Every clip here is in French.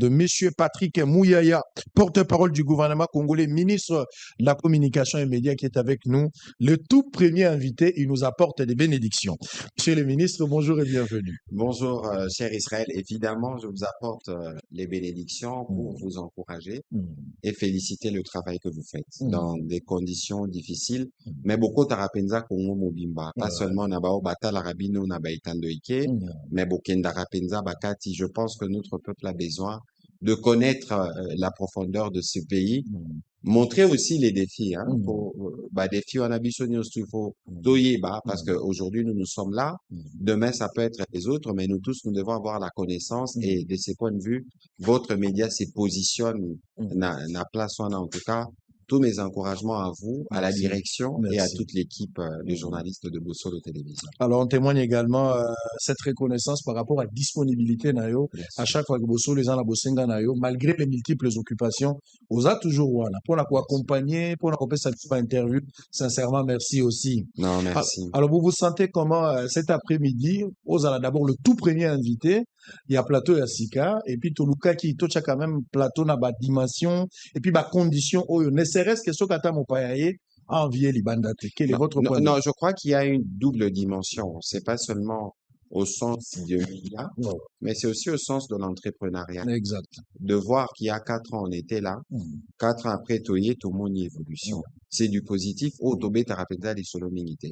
de Monsieur Patrick Mouyaya, porte-parole du gouvernement congolais, ministre de la Communication et Médias, qui est avec nous. Le tout premier invité, il nous apporte des bénédictions. Monsieur le ministre, bonjour et bienvenue. Bonjour, cher Israël. Évidemment, je vous apporte les bénédictions pour vous encourager et féliciter le travail que vous faites dans des conditions difficiles. Mais beaucoup tarapenza Congo mobimba. Pas seulement nabao bata l'arabino nabaitando ike, mais bokenda rapenza bakati. Je pense que notre peuple a besoin de connaître la profondeur de ce pays. Montrer aussi les défis, hein. Défis on a bisogno il faut parce qu'aujourd'hui nous sommes là. Demain ça peut être les autres, mais nous tous nous devons avoir la connaissance et de ces points de vue, votre média se positionne na place en tout cas. Tous mes encouragements à vous, à la direction et à toute l'équipe de journalistes de Bossolo Télévision. Alors, on témoigne également cette reconnaissance par rapport à la disponibilité nayo. À chaque fois que Bossolo les gens la Bossenga nayo, malgré les multiples occupations, on a toujours voilà pour la accompagner, pour la cette interview. Sincèrement, merci aussi. Non, merci. Alors, vous vous sentez comment cet après-midi? Vous allez d'abord le tout premier invité. Il y a plateau Yassika et puis Toluka qui touche quand même plateau na ba dimension et puis ba condition oyo ne serait-ce que ce kata mopayaye envier libandate. Quel est votre point de vue? Non, je crois qu'il y a une double dimension. C'est pas seulement au sens de médias, mais c'est aussi au sens de l'entrepreneuriat. Exact. De voir qu'il y a 4 ans, on était là. 4 ans après, Toye, tout le monde y évolution. C'est du positif. Oh, Tobé, Tarapenda, les solominités.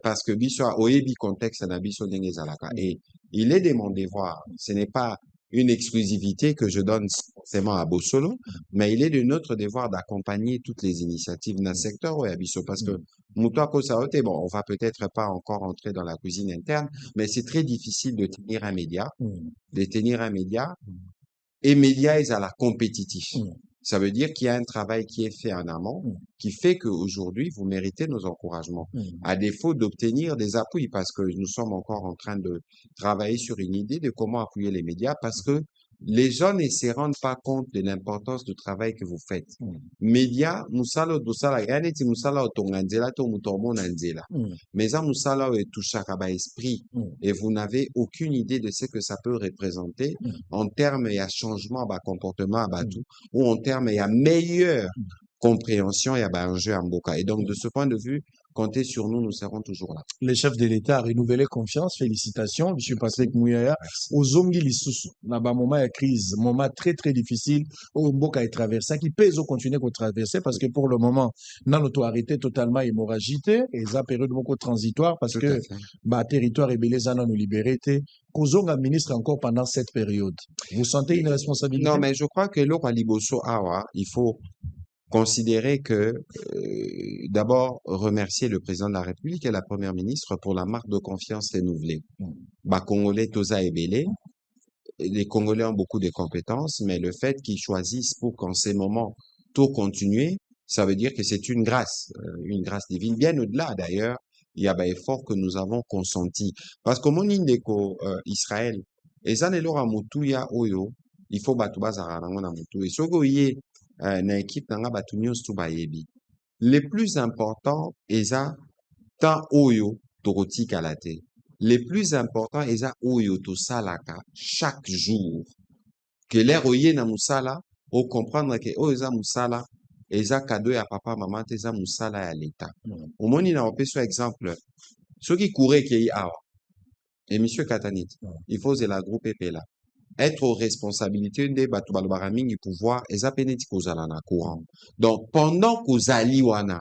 Parce que Bissoa, Oebi contexte, Nabiso, Nengezalaka. Et il est de mon devoir. Ce n'est pas une exclusivité que je donne forcément à Bossolo, mais il est de notre devoir d'accompagner toutes les initiatives dans le secteur ou à Bisso, parce que Moutoua Kosaote, bon, on va peut-être pas encore entrer dans la cuisine interne, mais c'est très difficile de tenir un média, et média est à la compétitif. Ça veut dire qu'il y a un travail qui est fait en amont, qui fait qu'aujourd'hui, vous méritez nos encouragements. À défaut d'obtenir des appuis, parce que nous sommes encore en train de travailler sur une idée de comment appuyer les médias, parce que les gens ne se rendent pas compte de l'importance du travail que vous faites. Médias, musala dosala, yaneti musala otonganzela to mutomo nanzela. Mais ça musala touchaka esprit. Et vous n'avez aucune idée de ce que ça peut représenter en termes et à changement, comportement, tout, ou en termes et à meilleure compréhension et à un jeu en boca. Et donc, de ce point de vue, comptez sur nous, nous serons toujours là. Le chef de l'État a renouvelé confiance. Félicitations, M. Patrick Mouyaya. Aux Zongi Lissous, là-bas, moment de crise, moment très, très difficile, où Mboka est traversé, qui peut continuer à traverser parce que pour le moment, notre arrêté totalement hémorragique et ça période beaucoup transitoire parce que, territoire et beleza nous libéré, Kozonga ministre encore pendant cette période. Vous sentez une responsabilité? Non, mais je crois que l'Okwa Liboso Awa, il faut considérer que, d'abord, remercier le président de la République et la première ministre pour la marque de confiance renouvelée. Congolais, Toza et Belé. Les Congolais ont beaucoup de compétences, mais le fait qu'ils choisissent pour qu'en ces moments, tout continuer, ça veut dire que c'est une grâce divine. Bien au-delà, d'ailleurs, il y a effort que nous avons consenti. Parce que mon indéco, Israël, et ça n'est pas ya oyo, il faut battre na mutu. Et sogo yé, na équipe nanga batu nyonso bayebi. Les plus importants eza tant oyo toroti kalate. Les plus importants eza oyo to salaka chaque jour. Que l'air oye na musala o comprendre que o eza musala eza cadeau ya papa maman eza musala ya l'état. Omoni na opeso exemple ceux qui couraient qui awa. Et monsieur Katanit, il faut la groupe epela. Être aux responsabilités de Batubalobaraming pouvoir et zapeneti kozala na courant. Donc, pendant kozali wana,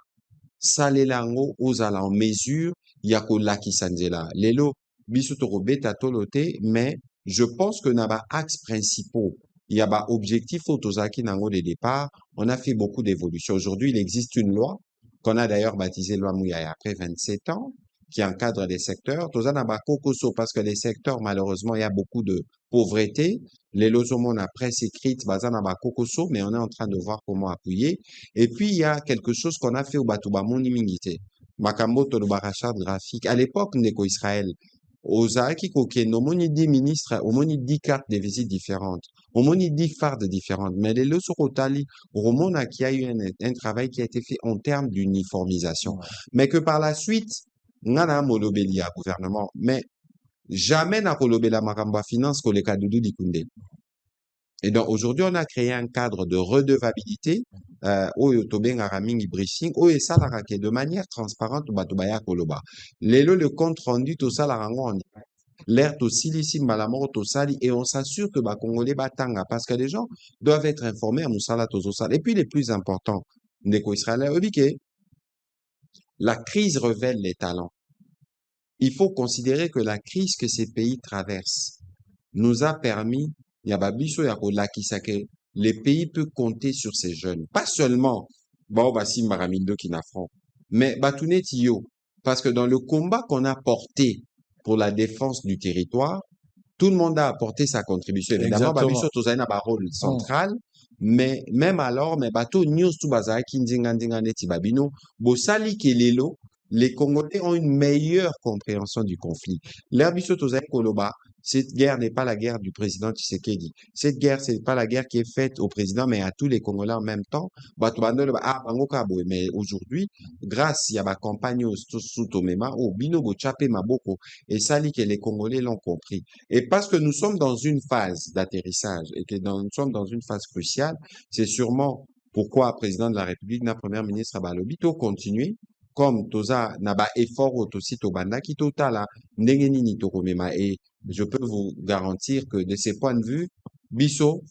salelango ozala en mesure, yako laki sanzela. Lelo, biso torobeta tolote, mais je pense que naba axes principaux, il y a ba objectif autozaki nango de départ, on a fait beaucoup d'évolutions. Aujourd'hui, il existe une loi, qu'on a d'ailleurs baptisée loi Mouyaya après 27 ans, qui encadre les secteurs. Parce que les secteurs, malheureusement, il y a beaucoup de pauvreté. Les losomon a presse écrite, mais on est en train de voir comment appuyer. Et puis, il y a quelque chose qu'on a fait au Batouba Monimingité. Makambo to barachat graphique. À l'époque, Ndeko Israël, aux Aaki Kokeno, on y dit ministre, on y dit cartes de visite différentes, on y dit fardes différentes. Mais les Losorotali, au moment qui a eu un travail qui a été fait en termes d'uniformisation. Mais que par la suite, nana molobeli ya gouvernement, mais jamais na kolobela makamba finance ko le kadudu dikunde. Et donc, aujourd'hui, on a créé un cadre de redevabilité, oyo tobengaka mingi briefing, oyo esalaka ke de manière transparente, bato baya koloba. Lelo, le compte rendu, tosalaka yango en direct. L'air tosilisi mbala moko tosali, et on s'assure que ba Congolais batanga, parce que les gens doivent être informés à Moussala Tozosala. Et puis, les plus importants, ndeko Israël, obike, la crise révèle les talents. Il faut considérer que la crise que ces pays traversent nous a permis, yababiso yakolakisa ke les pays peuvent compter sur ces jeunes. Pas seulement, bao basi maramindo qui n'affront, mais batounet yo. Parce que dans le combat qu'on a porté pour la défense du territoire, tout le monde a apporté sa contribution. Évidemment, babiso tozaina ba rôle central, mais même alors, mais bateau news tout bazar ki ndinga neti babino, bosali kelelo, les Congolais ont une meilleure compréhension du conflit. L'herbiso tozaina koloba, cette guerre n'est pas la guerre du président Tshisekedi. Cette guerre, c'est pas la guerre qui est faite au président, mais à tous les Congolais en même temps. Mais aujourd'hui, grâce à ma campagne au bino bochape maboko, et ça dit que les Congolais l'ont compris. Et parce que nous sommes dans une phase d'atterrissage et que nous sommes dans une phase cruciale, c'est sûrement pourquoi président de la République, na première ministre Abalobito continuer comme toza naba effort otosi tobanda ki totala ndenge nini tokomema, et je peux vous garantir que de ces points de vue, biso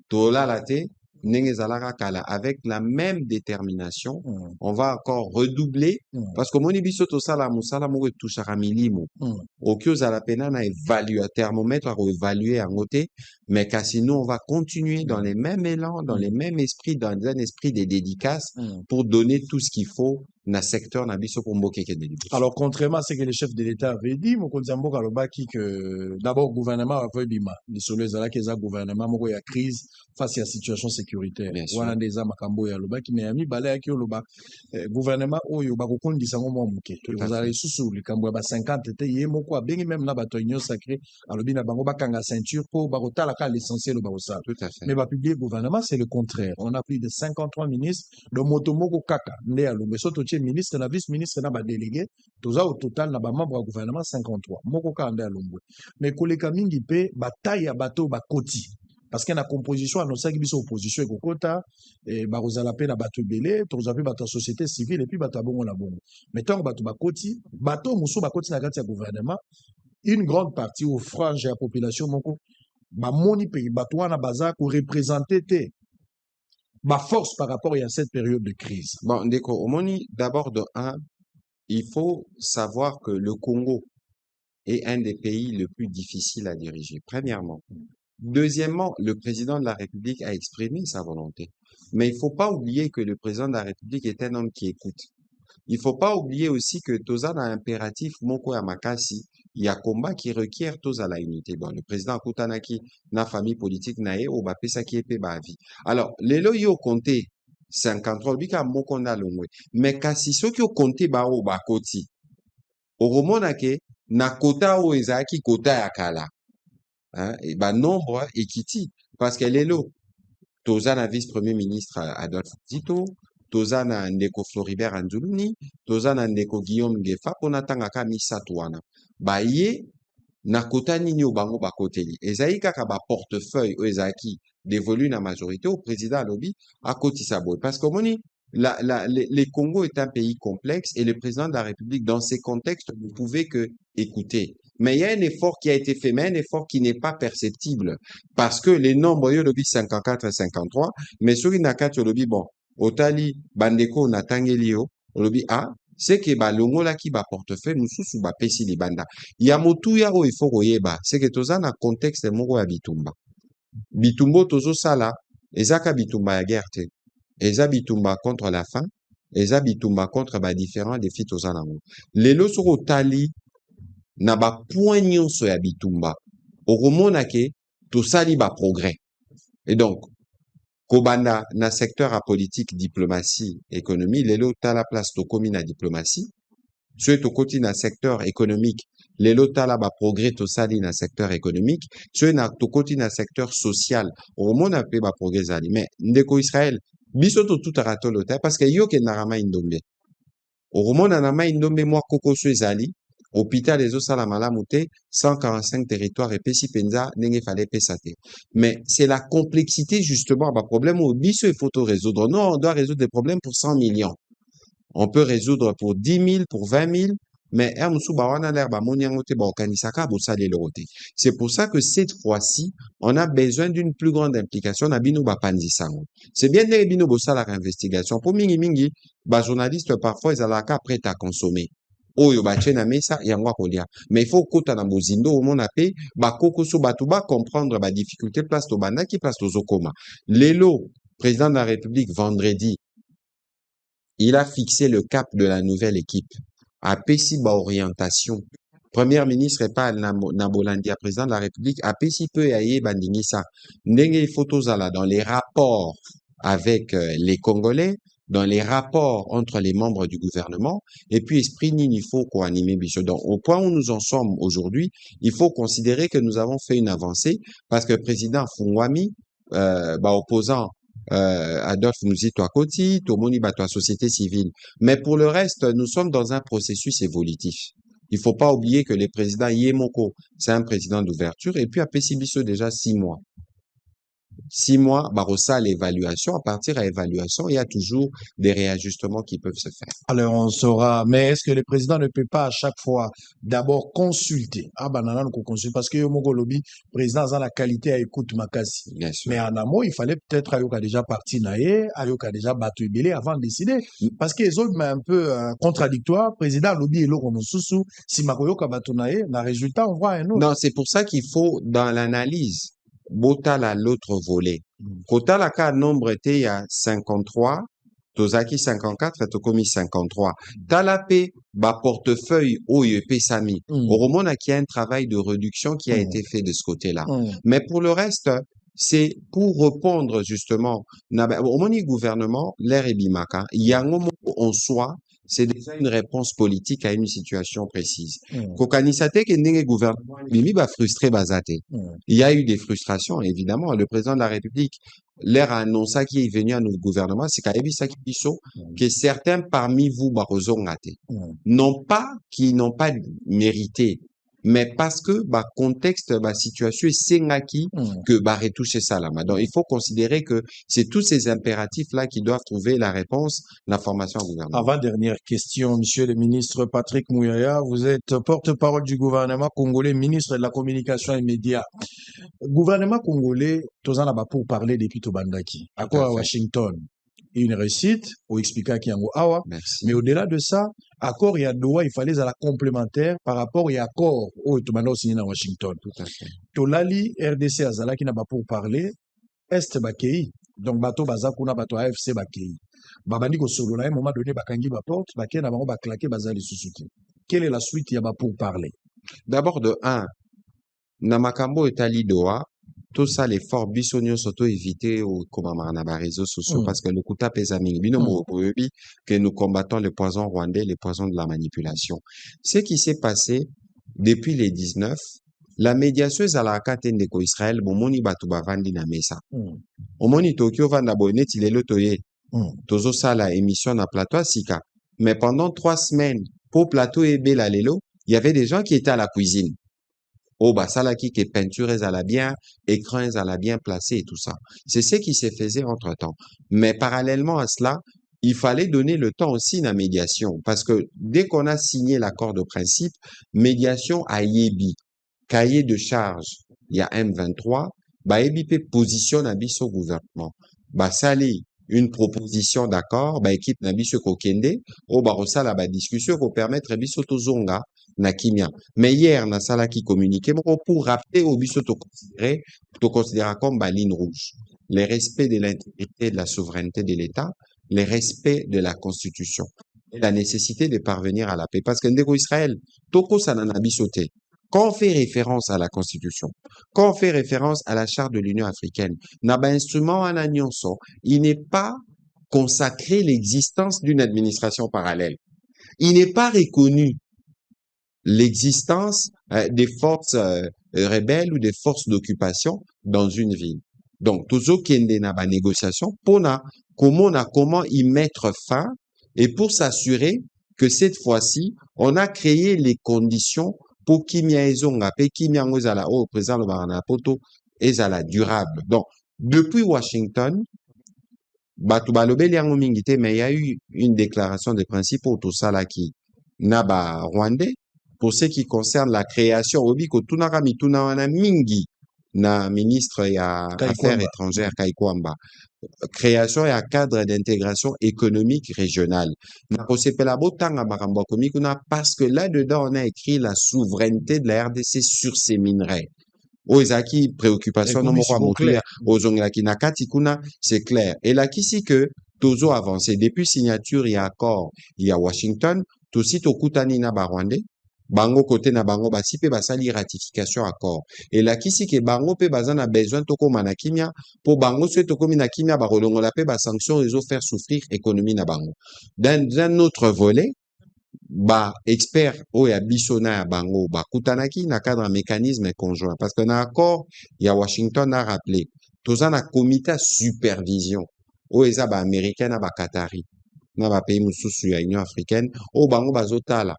tola late ndenge zalaka kala, avec la même détermination, on va encore redoubler parce que moni biso tosala musala moko touchara milimo okyo zala pena na évaluer thermomètre à évaluer en côté, mais kasi nous on va continuer dans les mêmes élans, dans les mêmes esprits, dans un esprit de dédicace pour donner tout ce qu'il faut na secteur na biso pour mboke ke de. Alors, contrairement à ce que le chef de l'État avait dit, Mokonzi Mboka Lobaki, que d'abord, le gouvernement a fait bima. Les soleils zala que gouvernement, moko ya crise face à la situation sécuritaire. Wana ndeza makambo ya Lobaki, mais ami balaya ki Loba, gouvernement oyo bakokondi sango mo muke. Vous allez sous le kambo ba 50 te yé moko bengi même na bato union sacré, alobi na bango bakanga ceinture pour bakota la ka l'essentiel ba. Tout à fait. Mais ba publier gouvernement, c'est le contraire. On a plus de 53 ministres, de motomoko kaka, nde alombe soto ministre na vice-ministre na ba délégué, toza au total na ba membre du gouvernement 53. Moko ka ande alongwe. Mais koleka mingi pe bataille ya bato ba koti. Parce que na composition annoncé biso opposition et kokota et ba rozala pe na bato belé, toza pe bato société civile et puis bato bongo na bongo. Mais tant bato ba koti, bato muso ba koti na kati ya gouvernement, une grande partie au frange ya population moko ba moni pe bato wana baza ko représenter te ma force par rapport à cette période de crise. Bon, Ndeko, Omoni, d'abord de un, il faut savoir que le Congo est un des pays les plus difficiles à diriger, premièrement. Deuxièmement, le président de la République a exprimé sa volonté. Mais il faut pas oublier que le président de la République est un homme qui écoute. Il faut pas oublier aussi que Toza a un impératif Moko Yamakasi. Il y a combat qui requiert Toza la unité. Bon, le président Kutanaki, na famille politique nae, ou bapesa qui est bavi. Alors, les loyaux compté 53, bika Moko na longwe. Mais kasi ceux qui ont compté bao bakoti. Au romonake, na kota o ezaki kota yakala. Hein, et ben, nombre ekiti. Parce qu'elle est là. Toza na vice-premier ministre Adolphe Tito, toza na ndeko Floribert Anzuluni, toza na ndeko Guillaume Ngefa, pona tangaka misato wana. Ba ye, na kota nini o bango bakoteli. Ezaki kaka ba portefeuille o ezaki dévolu na majorité au président Alobi à kotisa boy. Parce que moni, les Congo est un pays complexe et le président de la République, dans ces contextes, ne pouvait que écouter. Mais il y a un effort qui a été fait, mais un effort qui n'est pas perceptible. Parce que les nombres, il y a le 54 et 53, mais sur une akate, le bon, otali, bandeko, natangelio, le c'est que ba longo la ki ba portefeuille, nous sous ba pesi li banda. Ya motu ya o il faut royeba, c'est que toza na contexte moko ya bitumba. Bitumbo tozo sala, ezaka bitumba ya guerre. Eza bitumba contre la faim, eza bitumba contre ba différents défis toza nango. Lelo soko tali, na ba point nyonso ya bitumba okomonake tosali ba progrès. Et donc kobanda na secteur à politique, diplomatie, économie, lelo tala place tokomi na diplomatie, soit tokoti na secteur économique, lelo tala ba progrès tosali na secteur économique, soit na tokoti na secteur social, okomona pe ba progrès zali. Mais ndeko Israël biso to tout aratolo ta parce que yo ke narama indombe okomona na ma indombe mwa kokoso ezali hôpital les osala malamu te 145 territoires et pesi penza nenge fallait pesate. Mais c'est la complexité justement bah problème au biso il faut tout résoudre. Non, on doit résoudre des problèmes pour 100 millions. On peut résoudre pour 10 000, pour 20 000, mais c'est pour ça que cette fois-ci, on a besoin d'une plus grande implication na bino bapanzisango. C'est bien de bino bosala investigation. Pour mingi mingi, ba journaliste parfois ils alaka prêt à consommer. Oyo bache na mesa yango kolia. Mais il faut kota na bozindo au mon apé ba koko so batuba comprendre ba difficulté place to bandaki place to zokoma. Lelo, président de la République vendredi, il a fixé le cap de la nouvelle équipe. A PESI ba orientation. Premier ministre et pas Nabolandia, président de la République, a PESI peu aye bandingisa. Ndenge photos là dans les rapports avec les Congolais, dans les rapports entre les membres du gouvernement, et puis esprit il faut co-animer bicho. Donc, au point où nous en sommes aujourd'hui, il faut considérer que nous avons fait une avancée parce que le président Fungwami, opposant Adolphe Muzito à Koti, Tomoni Bato société civile. Mais pour le reste, nous sommes dans un processus évolutif. Il faut pas oublier que le président Yemoko, c'est un président d'ouverture, et puis à Pessibiso déjà 6 mois. 6 mois, Barossa l'évaluation. À partir de l'évaluation, il y a toujours des réajustements qui peuvent se faire. Alors, on saura. Mais est-ce que le président ne peut pas à chaque fois d'abord consulter? Ah, banana, nous consulte parce que Yomogo Lobby, président a la qualité à écoute Makasi. Bien sûr. Mais en amont, il fallait peut-être Ayoka déjà parti naé, Ayoka déjà battu belé avant de décider. Parce que les autres, mais un peu contradictoire. Président Lobby et l'autre, sous si Makoyoka battu naé, le résultat, on voit un autre. Non, c'est pour ça qu'il faut, dans l'analyse, Botala l'autre volet. Kota la cas nombre était il y a 53, Tozaki 54, Tokomi 53. Talapé, ba portefeuille OYP Sami. Au Romon, qui a un travail de réduction qui a été fait de ce côté-là. Mais pour le reste, c'est pour répondre justement, au moni gouvernement, l'air et bimaka, yango en soi, c'est déjà une réponse politique à une situation précise. Kokanisate ke gouvernement bimi ba frustré bazate. Il y a eu des frustrations, évidemment. Le président de la République, l'air a annoncé qu'il est venu à notre gouvernement, c'est que certains parmi vous, qui n'ont pas mérité, mais parce que, contexte, situation, c'est que, retoucher ça là. Donc, il faut considérer que c'est tous ces impératifs-là qui doivent trouver la réponse, la formation au gouvernement. Avant-dernière question, monsieur le ministre Patrick Mouyaya, vous êtes porte-parole du gouvernement congolais, ministre de la communication et médias. Gouvernement congolais, tous en a pour parler depuis Tobandaki. À quoi à Washington? Une réussite, ou expliquer qui yango awa. Mais au-delà de ça, accord et à Doha, il fallait à la complémentaire par rapport au accord où tout maintenant signé à Washington. Tout à fait. Tolali, RDC Azala qui n'a pas pour parler, Est Bakei. Donc, bateau Bazakuna, bateau AFC Bakei. Babani ko solo na un moment donné, Bakangi Baporte, Bakei n'a pas claqué Bazali Susuki. Quelle est la suite, il y a pour parler? D'abord, de 1, Namakambo et Ali Doha, tout ça, les forts bisognos s'auto-éviter ou comme à réseaux sociaux parce que le coup tape est amis. Que nous combattons le poison rwandais, le poison de la manipulation. Ce qui s'est passé depuis les 19, la médiation à la katene de Israël, bomoni batuba vandi na mesa. Omoni Tokyo vanda boyne tilelo toye. Tozo ça la émission na plateau sika. Mais pendant 3 semaines, pour plateau et bela lelo, il y avait des gens qui étaient à la cuisine. Oh, salaki que peinture à la bien, écran à la bien placé et tout ça. C'est ce qui se faisait entre temps. Mais parallèlement à cela, il fallait donner le temps aussi à la médiation. Parce que dès qu'on a signé l'accord de principe, médiation à Yebi, cahier de charge, il y a M23, Yebi positionne à biso gouvernement. Sali, une proposition d'accord, équipe na biso kokende, rosa la discussion pour permettre biso tozonga, na kimia. Mais hier, na sala qui communiquait, pour rappeler au biso to considérer comme ligne rouge. Le respect de l'intégrité et de la souveraineté de l'État, le respect de la Constitution. Et la nécessité de parvenir à la paix. Parce que ndeko Israël, toko sanana bisote. Quand on fait référence à la Constitution, quand on fait référence à la Charte de l'Union africaine, naba instrument en agnonso, il n'est pas consacré l'existence d'une administration parallèle. Il n'est pas reconnu l'existence des forces rebelles ou des forces d'occupation dans une ville. Donc, toujours qu'il y ait une négociation, comment y mettre fin et pour s'assurer que cette fois-ci, on a créé les conditions pour kimia ezonga pe kimia ngo ezala au président le barana poto ezala durable. Donc, depuis Washington, bato balobeli yango mingi te, mais il y a eu une déclaration de principe au Tosalaki Naba Rwandais pour ce qui concerne la création obi ko tunaka mituna wana mingi na ministre ya affaires étrangères Kaikwamba, création et un cadre d'intégration économique régionale. Parce que là-dedans, on a écrit la souveraineté de la RDC sur ses minerais. Oezaki, préoccupation, non, c'est clair. Et là, qu'ici que, Tozo avancé, depuis signature, il y a accord, il y a Washington, tout site au Koutani na Rwandais, bango côté na bango basi pe basali ratification accord et la kisi ke bango pe bazana besoin toko manakimia pour bango se toko minakimia ba rolongola pe ba sanction ils faire souffrir économie na bango dans un autre volet ba expert o ya bisona ya bango ba kutanaki na cadre un mécanisme conjoint parce que na accord il y a Washington a rappelé toza na comité de supervision o eza ba américain na ba qatari na ba pays mususu ya Union africaine o bango bazotala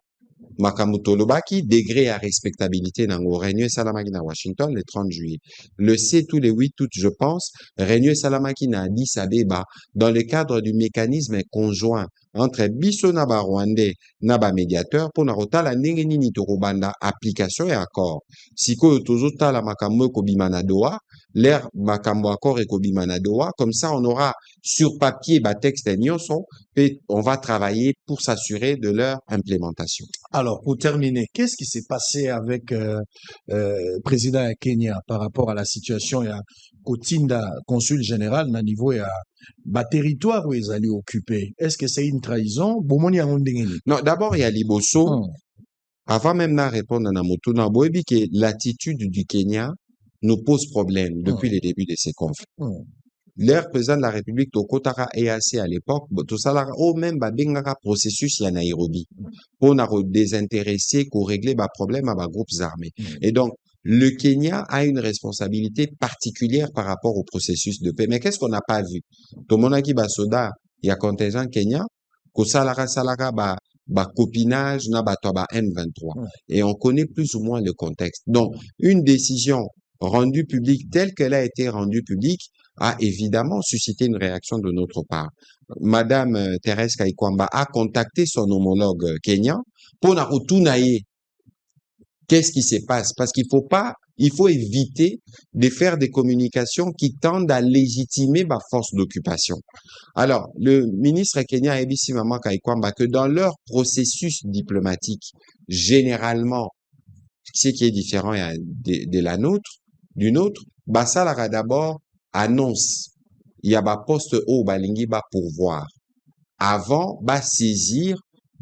Makamutolobaki, degré à respectabilité nango, Réunion Salamaki na Washington le 30 juillet. Le 7 ou le 8 août, je pense, Réunion Salamaki na Addis Abeba, dans le cadre du mécanisme conjoint entre biso naba rwandais naba médiateur pour narota la ndenge nini torobanda application et accord. Siko tozota la makambo kobimana doa, l'air makambo accord et kobimana doa, comme ça on aura sur papier ba texte nyonso et on va travailler pour s'assurer de leur implémentation. Alors, pour terminer, qu'est-ce qui s'est passé avec président de Kenya par rapport à la situation à Kotinda, consul général, na niveau et à territoire où ils allaient occuper? Est-ce que c'est une trahison? Non, d'abord, il y a Liboso. Avant même de répondre à Namoto, que l'attitude du Kenya nous pose problème depuis le début de ces conflits. L'air président de la République Tokotara EAC à l'époque, tout ça là, même bengaka processus à Nairobi pour désintéresser, pour régler les problèmes à groupes armés. Et donc, le Kenya a une responsabilité particulière par rapport au processus de paix. Mais qu'est-ce qu'on n'a pas vu? Tomonaki Basoda, il y a contingent Kenya, Kosalara Salara copinage na toba M23. Et on connaît plus ou moins le contexte. Donc, une décision rendue publique telle qu'elle a été rendue publique a évidemment suscité une réaction de notre part. Madame Thérèse Kaikwamba a contacté son homologue kenyan pour na rotunaye. Qu'est-ce qui se passe? Parce il faut éviter de faire des communications qui tendent à légitimer ma force d'occupation. Alors, le ministre kenyan a dit Maman Kaikwamba que dans leur processus diplomatique, généralement, ce qui est différent de la nôtre, du nôtre, ça là d'abord annonce, il y a poste au balingi pourvoir. Avant, saisir,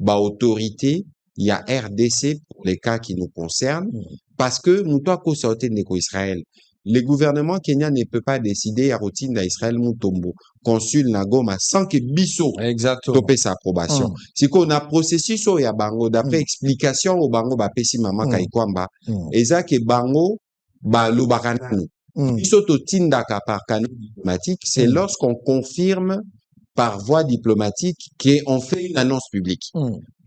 autorité, il y a RDC pour les cas qui nous concernent, parce que nous ko sortir de Israël. Le gouvernement kenyan ne peut pas décider à routine d'Israël Moutombo, consul Nagoma, sans que Bisso topé sa approbation. Si qu'on a processus au ya bango, d'après explication au bango pesi Maman Kaikwamba, et ça que bango l'obakanani. Bisso to tindaka par canal diplomatique, c'est lorsqu'on confirme par voie diplomatique qu'on fait une annonce publique.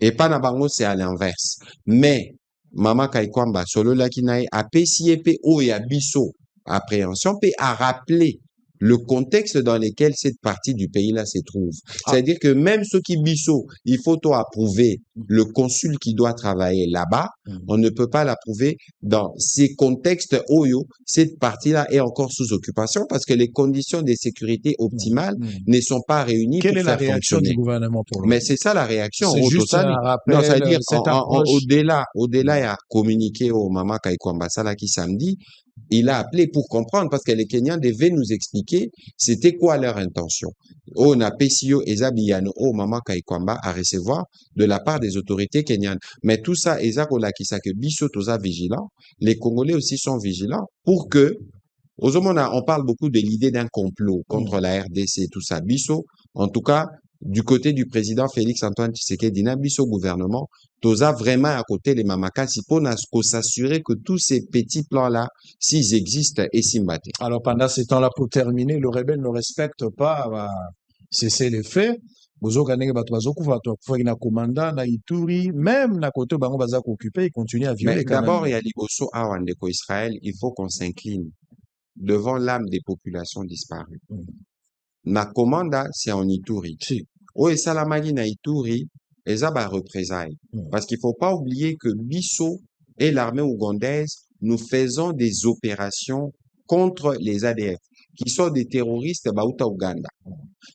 Et pas na bango, c'est à l'inverse. Mais, Maman Kaikwamba, solo lakinae, a PCP o ya Bisso, appréhension, peut à rappeler le contexte dans lequel cette partie du pays-là se trouve. C'est-à-dire que même ceux qui Bisso, il faut approuver le consul qui doit travailler là-bas, on ne peut pas l'approuver dans ces contextes Oyo, cette partie-là est encore sous occupation parce que les conditions de sécurité optimales ne sont pas réunies. Quelle est la réaction du gouvernement pour Mais c'est ça la réaction. C'est juste un rappel, non, c'est-à-dire, au-delà, il a communiqué au Maman Kaikwamba Salaki samedi, il a appelé pour comprendre parce que les Kenyans devaient nous expliquer c'était quoi leur intention. On a PCO et Zabiyano, Maman Kaikwamba à recevoir de la part des autorités kenyanes. Mais tout ça, Ezakola Kisake Bisso toza vigilant. Les Congolais aussi sont vigilants pour que, on parle beaucoup de l'idée d'un complot contre la RDC, tout ça. Bisso, en tout cas, du côté du président Félix Antoine Tshisekedi, Bisso gouvernement, toza vraiment à côté les Mamakasi pour s'assurer que tous ces petits plans-là, s'ils existent, et s'imbattent. Alors, pendant ces temps-là, pour terminer, le rebelle ne respecte pas, cesser les faits. bozoka ndenge bato bazokufa bato bakufaki na Komanda na Ituri même na côté bango baza occupé ils continuent à violer Mais quand d'abord, même. il y a Liboso Awa Ndeko Israël, il faut qu'on s'incline devant l'âme des populations disparues. Na Komanda, c'est en Ituri. Si. Oh, et Salamagi na Ituri, eza ba représailles. Parce qu'il faut pas oublier que Bisso et l'armée ougandaise, nous faisons des opérations contre les ADF, qui sont des terroristes Bauta Ouganda.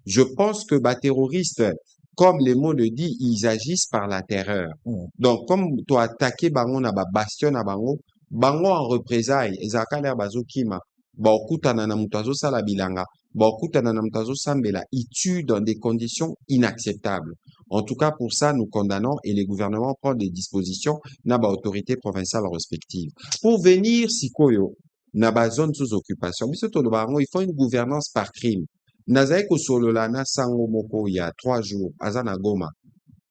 Je pense que les terroristes, comme les mots le dit, ils agissent par la terreur. Donc, comme tu as attaqué Bango na ba bastion na Bango, Bango en représailles, ezaka l'air bazo kima, ba okutana na mutazo sala bilanga, ba okutana na mutazo sambela, ils tuent dans des conditions inacceptables. En tout cas, pour ça, nous condamnons et les gouvernements prennent des dispositions na ba autorités provinciales respectives. Pour venir, Sikoyo, na ba zone sous occupation, biso tolo bango, il faut une gouvernance par crime. Nazai kosolola na sango moko il y a 3 jours, azana Goma.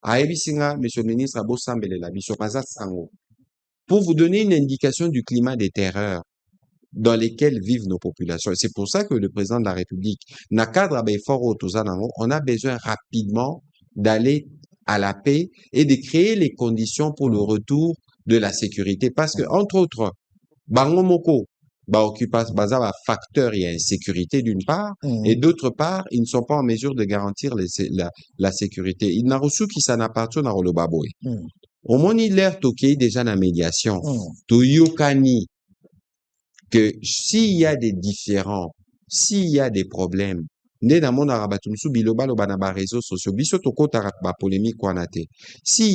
Aebisinga, monsieur le ministre, abo sambelela, biso maza sango. Pour vous donner une indication du climat des terreurs dans lesquels vivent nos populations. Et c'est pour ça que le président de la République, na cadre fort on a besoin rapidement d'aller à la paix et de créer les conditions pour le retour de la sécurité. Parce que, entre autres, bango moko, occupation, facteur, il y a insécurité d'une part, et d'autre part, ils ne sont pas en mesure de garantir la sécurité. Il n'a reçu qui s'en appartient à le baboy. Au moins, il l'air toqué déjà dans la médiation. To yokani, que s'il y a des différends, s'il y a des problèmes, s'il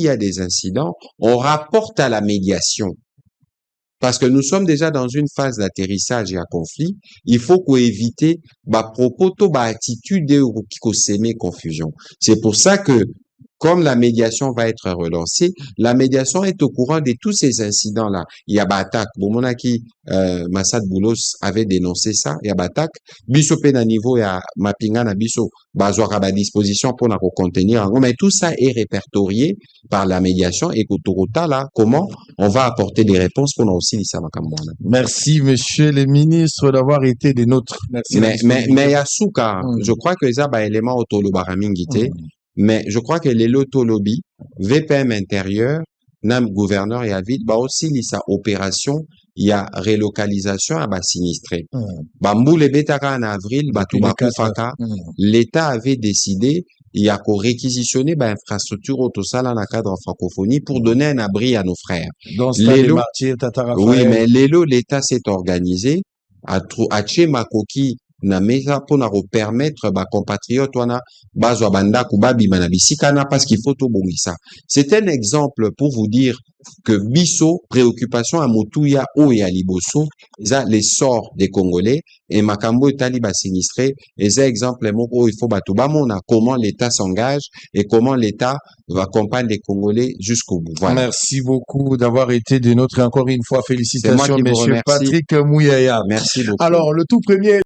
y a des incidents, on rapporte à la médiation. Parce que nous sommes déjà dans une phase d'atterrissage et à conflit, il faut qu'on évite propos, attitude qui s'aimer confusion. C'est pour ça que, comme la médiation va être relancée, la médiation est au courant de tous ces incidents-là. Il y a Batak, Bomonaki, Massad Boulos avait dénoncé ça, il y a Batak, Biso Pena niveau, il y a Mapinga na Biso, Bazoar à disposition pour nous contenir. Mais tout ça est répertorié par la médiation et Koutourota, là, comment on va apporter des réponses pour nous aussi, Lisa Makamwana. Merci, monsieur le ministre, d'avoir été des nôtres. Merci. Mais Yasuka, je crois que ça, élément autolo baramingité. Mais je crois que les lobby, VPM intérieur, nam gouverneur et avis, aussi lisa opération, il y a relocalisation à sinistré. Bambou le betaka en avril, Faka, l'État avait décidé, il y a qu'au réquisitionner infrastructure autosala dans cadre francophonie pour donner un abri à nos frères. Dans oui, mais l'État s'est organisé à Makoki na mesa pour nous permettre compatriotes wana bazwa banda kubabi manabisikana parce qu'il faut tout bongisa. C'est un exemple pour vous dire que biso préoccupation à Motuya o et à Liboso, les sorts des Congolais et makambo etali ba sinistré, et exemple moko il faut batuba mona comment l'État s'engage et comment l'État va accompagner les Congolais jusqu'au bout. Voilà. Merci beaucoup d'avoir été de notre, encore une fois félicitations monsieur Patrick Mouyaya. Merci beaucoup. Alors le tout premier